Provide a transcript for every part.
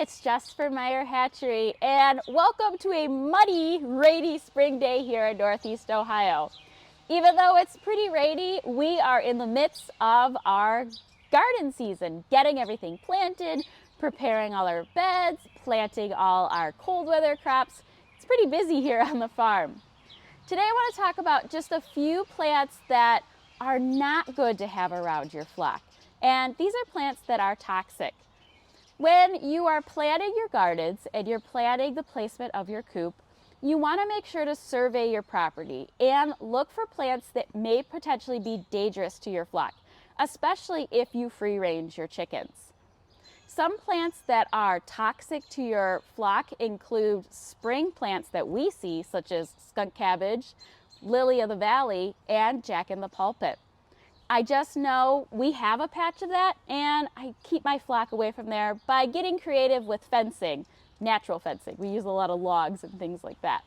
it's Jess from Meyer Hatchery, and welcome to a muddy, rainy spring day here in Northeast Ohio. Even though it's pretty rainy, we are in the midst of our garden season, getting everything planted, preparing all our beds, planting all our cold weather crops. It's pretty busy here on the farm. Today I want to talk about just a few plants that are not good to have around your flock. And these are plants that are toxic. When you are planting your gardens and you're planning the placement of your coop, you want to make sure to survey your property and look for plants that may potentially be dangerous to your flock, especially if you free range your chickens. Some plants that are toxic to your flock include spring plants that we see, such as skunk cabbage, lily of the valley, and jack in the pulpit. I just know we have a patch of that, and I keep my flock away from there by getting creative with fencing, natural fencing. We use a lot of logs and things like that.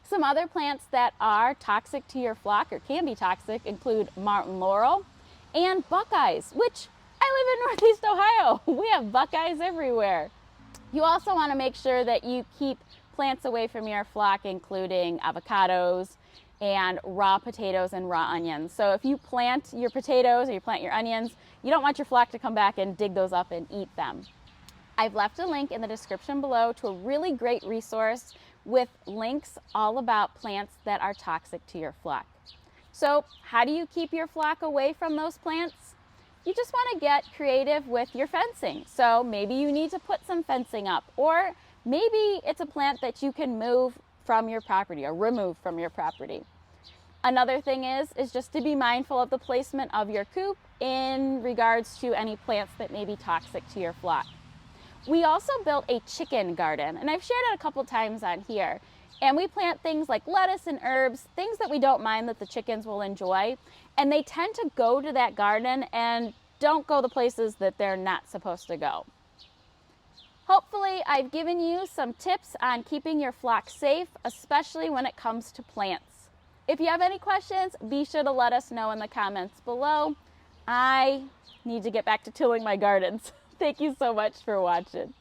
Some other plants that are toxic to your flock or can be toxic include mountain laurel and buckeyes, which I live in Northeast Ohio. We have buckeyes everywhere. You also want to make sure that you keep plants away from your flock, including avocados and raw potatoes and raw onions. So if you plant your potatoes or you plant your onions, you don't want your flock to come back and dig those up and eat them. I've left a link in the description below to a really great resource with links all about plants that are toxic to your flock. So how do you keep your flock away from those plants? You just want to get creative with your fencing. So maybe you need to put some fencing up, or maybe it's a plant that you can move from your property or remove from your property. Another thing is just to be mindful of the placement of your coop in regards to any plants that may be toxic to your flock. We also built a chicken garden, and I've shared it a couple times on here. And we plant things like lettuce and herbs, things that we don't mind that the chickens will enjoy. And they tend to go to that garden and don't go the places that they're not supposed to go. Hopefully, I've given you some tips on keeping your flock safe, especially when it comes to plants. If you have any questions, be sure to let us know in the comments below. I need to get back to tilling my gardens. Thank you so much for watching.